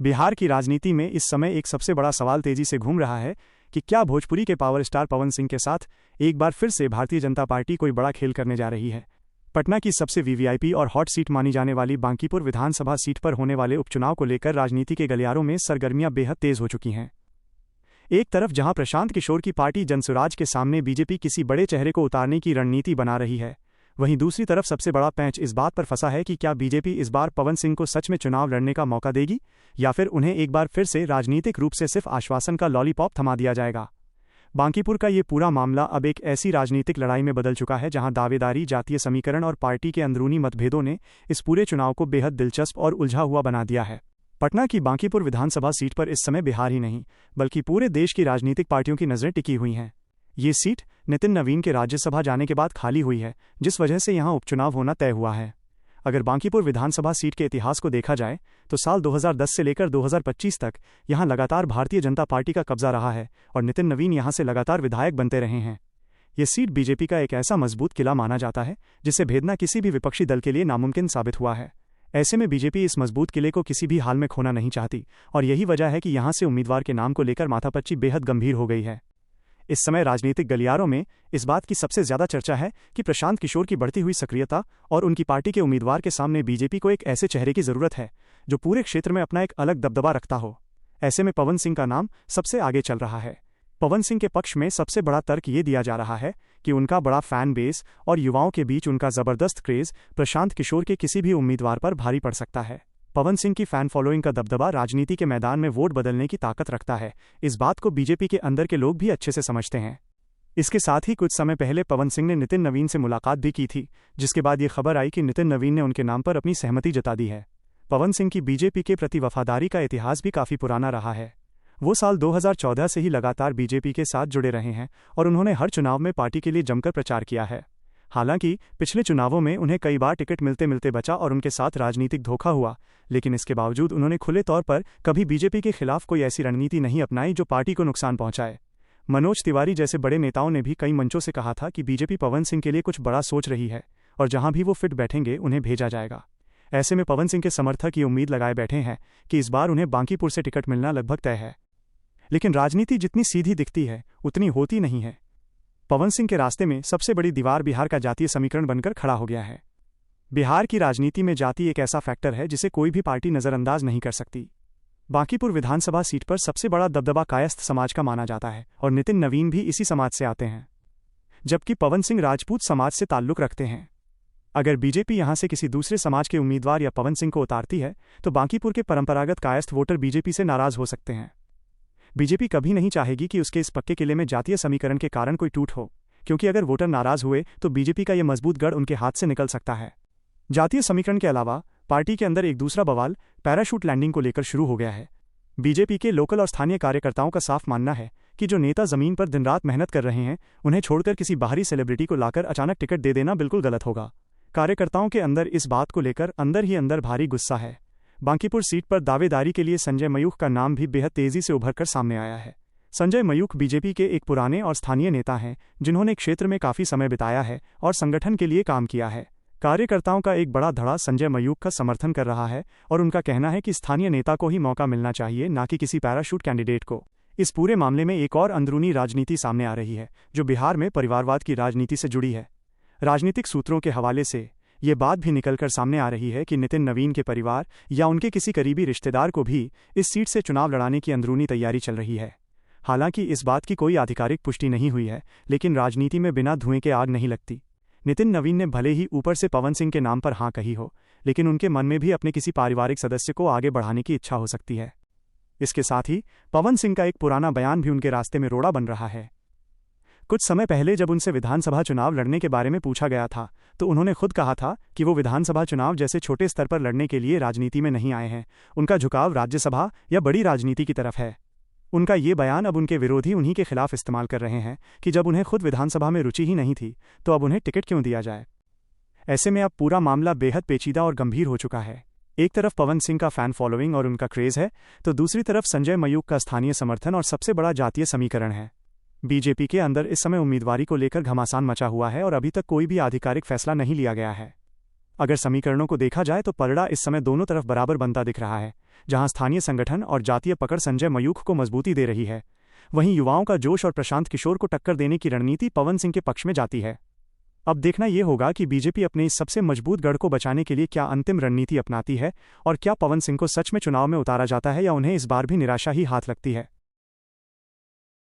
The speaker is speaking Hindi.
बिहार की राजनीति में इस समय एक सबसे बड़ा सवाल तेजी से घूम रहा है कि क्या भोजपुरी के पावर स्टार पवन सिंह के साथ एक बार फिर से भारतीय जनता पार्टी कोई बड़ा खेल करने जा रही है। पटना की सबसे वीवीआईपी और हॉट सीट मानी जाने वाली बांकीपुर विधानसभा सीट पर होने वाले उपचुनाव को लेकर राजनीति के गलियारों में सरगर्मियां बेहद तेज हो चुकी हैं। एक तरफ जहां प्रशांत किशोर की पार्टी जनसुराज के सामने बीजेपी किसी बड़े चेहरे को उतारने की रणनीति बना रही है, वहीं दूसरी तरफ सबसे बड़ा पैंच इस बात पर फंसा है कि क्या बीजेपी इस बार पवन सिंह को सच में चुनाव लड़ने का मौका देगी या फिर उन्हें एक बार फिर से राजनीतिक रूप से सिर्फ आश्वासन का लॉलीपॉप थमा दिया जाएगा। बांकीपुर का ये पूरा मामला अब एक ऐसी राजनीतिक लड़ाई में बदल चुका है जहां दावेदारी, जातीय समीकरण और पार्टी के अंदरूनी मतभेदों ने इस पूरे चुनाव को बेहद दिलचस्प और उलझा हुआ बना दिया है। पटना की बांकीपुर विधानसभा सीट पर इस समय बिहार ही नहीं बल्कि पूरे देश की राजनीतिक पार्टियों की नजरें टिकी हुई हैं। ये सीट नितिन नवीन के राज्यसभा जाने के बाद खाली हुई है, जिस वजह से यहां उपचुनाव होना तय हुआ है। अगर बांकीपुर विधानसभा सीट के इतिहास को देखा जाए तो साल 2010 से लेकर 2025 तक यहां लगातार भारतीय जनता पार्टी का कब्जा रहा है और नितिन नवीन यहां से लगातार विधायक बनते रहे हैं। ये सीट बीजेपी का एक ऐसा मजबूत किला माना जाता है जिसे भेदना किसी भी विपक्षी दल के लिए नामुमकिन साबित हुआ है। ऐसे में बीजेपी इस मजबूत किले को किसी भी हाल में खोना नहीं चाहती और यही वजह है कि यहां से उम्मीदवार के नाम को लेकर माथापच्ची बेहद गंभीर हो गई है। इस समय राजनीतिक गलियारों में इस बात की सबसे ज्यादा चर्चा है कि प्रशांत किशोर की बढ़ती हुई सक्रियता और उनकी पार्टी के उम्मीदवार के सामने बीजेपी को एक ऐसे चेहरे की जरूरत है जो पूरे क्षेत्र में अपना एक अलग दबदबा रखता हो। ऐसे में पवन सिंह का नाम सबसे आगे चल रहा है। पवन सिंह के पक्ष में सबसे बड़ा तर्क ये दिया जा रहा है कि उनका बड़ा फैन बेस और युवाओं के बीच उनका जबरदस्त क्रेज प्रशांत किशोर के किसी भी उम्मीदवार पर भारी पड़ सकता है। पवन सिंह की फैन फॉलोइंग का दबदबा राजनीति के मैदान में वोट बदलने की ताकत रखता है। इस बात को बीजेपी के अंदर के लोग भी अच्छे से समझते हैं। इसके साथ ही कुछ समय पहले पवन सिंह ने नितिन नवीन से मुलाकात भी की थी, जिसके बाद ये खबर आई कि नितिन नवीन ने उनके नाम पर अपनी सहमति जता दी है। पवन सिंह की बीजेपी के प्रति वफादारी का इतिहास भी काफी पुराना रहा है। वो साल 2014 से ही लगातार बीजेपी के साथ जुड़े रहे हैं और उन्होंने हर चुनाव में पार्टी के लिए जमकर प्रचार किया है। हालांकि पिछले चुनावों में उन्हें कई बार टिकट मिलते मिलते बचा और उनके साथ राजनीतिक धोखा हुआ, लेकिन इसके बावजूद उन्होंने खुले तौर पर कभी बीजेपी के खिलाफ कोई ऐसी रणनीति नहीं अपनाई जो पार्टी को नुकसान पहुंचाए। मनोज तिवारी जैसे बड़े नेताओं ने भी कई मंचों से कहा था कि बीजेपी पवन सिंह के लिए कुछ बड़ा सोच रही है और जहां भी वो फिट बैठेंगे उन्हें भेजा जाएगा। ऐसे में पवन सिंह के समर्थक ये उम्मीद लगाए बैठे हैं कि इस बार उन्हें बांकीपुर से टिकट मिलना लगभग तय है। लेकिन राजनीति जितनी सीधी दिखती है उतनी होती नहीं है। पवन सिंह के रास्ते में सबसे बड़ी दीवार बिहार का जातीय समीकरण बनकर खड़ा हो गया है। बिहार की राजनीति में जाति एक ऐसा फैक्टर है जिसे कोई भी पार्टी नजरअंदाज नहीं कर सकती। बांकीपुर विधानसभा सीट पर सबसे बड़ा दबदबा कायस्थ समाज का माना जाता है और नितिन नवीन भी इसी समाज से आते हैं, जबकि पवन सिंह राजपूत समाज से ताल्लुक रखते हैं। अगर बीजेपी यहां से किसी दूसरे समाज के उम्मीदवार या पवन सिंह को उतारती है तो बांकीपुर के परंपरागत कायस्थ वोटर बीजेपी से नाराज हो सकते हैं। बीजेपी कभी नहीं चाहेगी कि उसके इस पक्के किले में जातीय समीकरण के कारण कोई टूट हो, क्योंकि अगर वोटर नाराज हुए तो बीजेपी का यह मजबूत गढ़ उनके हाथ से निकल सकता है। जातीय समीकरण के अलावा पार्टी के अंदर एक दूसरा बवाल पैराशूट लैंडिंग को लेकर शुरू हो गया है। बीजेपी के लोकल और स्थानीय कार्यकर्ताओं का साफ मानना है कि जो नेता जमीन पर दिन रात मेहनत कर रहे हैं उन्हें छोड़कर किसी बाहरी सेलिब्रिटी को लाकर अचानक टिकट दे देना बिल्कुल गलत होगा। कार्यकर्ताओं के अंदर इस बात को लेकर अंदर ही अंदर भारी गुस्सा है। बांकीपुर सीट पर दावेदारी के लिए संजय मयूख का नाम भी बेहद तेजी से उभरकर सामने आया है। संजय मयूख बीजेपी के एक पुराने और स्थानीय नेता हैं जिन्होंने क्षेत्र में काफी समय बिताया है और संगठन के लिए काम किया है। कार्यकर्ताओं का एक बड़ा धड़ा संजय मयूख का समर्थन कर रहा है और उनका कहना है कि स्थानीय नेता को ही मौका मिलना चाहिए, ना कि किसी पैराशूट कैंडिडेट को। इस पूरे मामले में एक और अंदरूनी राजनीति सामने आ रही है जो बिहार में परिवारवाद की राजनीति से जुड़ी है। राजनीतिक सूत्रों के हवाले से ये बात भी निकलकर सामने आ रही है कि नितिन नवीन के परिवार या उनके किसी करीबी रिश्तेदार को भी इस सीट से चुनाव लड़ाने की अंदरूनी तैयारी चल रही है। हालांकि इस बात की कोई आधिकारिक पुष्टि नहीं हुई है, लेकिन राजनीति में बिना धुएं के आग नहीं लगती। नितिन नवीन ने भले ही ऊपर से पवन सिंह के नाम पर हाँ कही हो, लेकिन उनके मन में भी अपने किसी पारिवारिक सदस्य को आगे बढ़ाने की इच्छा हो सकती है। इसके साथ ही पवन सिंह का एक पुराना बयान भी उनके रास्ते में रोड़ा बन रहा है। कुछ समय पहले जब उनसे विधानसभा चुनाव लड़ने के बारे में पूछा गया था तो उन्होंने खुद कहा था कि वो विधानसभा चुनाव जैसे छोटे स्तर पर लड़ने के लिए राजनीति में नहीं आए हैं। उनका झुकाव राज्यसभा या बड़ी राजनीति की तरफ है। उनका ये बयान अब उनके विरोधी उन्हीं के खिलाफ इस्तेमाल कर रहे हैं कि जब उन्हें खुद विधानसभा में रुचि ही नहीं थी तो अब उन्हें टिकट क्यों दिया जाए। ऐसे में अब पूरा मामला बेहद पेचीदा और गंभीर हो चुका है। एक तरफ पवन सिंह का फैन फॉलोइंग और उनका क्रेज है तो दूसरी तरफ संजय मयूख का स्थानीय समर्थन और सबसे बड़ा जातीय समीकरण है। बीजेपी के अंदर इस समय उम्मीदवारी को लेकर घमासान मचा हुआ है और अभी तक कोई भी आधिकारिक फैसला नहीं लिया गया है। अगर समीकरणों को देखा जाए तो पलड़ा इस समय दोनों तरफ बराबर बनता दिख रहा है, जहां स्थानीय संगठन और जातीय पकड़ संजय मयूख को मजबूती दे रही है, वहीं युवाओं का जोश और प्रशांत किशोर को टक्कर देने की रणनीति पवन सिंह के पक्ष में जाती है। अब देखना यह होगा कि बीजेपी अपने इस सबसे मजबूत गढ़ को बचाने के लिए क्या अंतिम रणनीति अपनाती है और क्या पवन सिंह को सच में चुनाव में उतारा जाता है या उन्हें इस बार भी निराशा ही हाथ लगती है।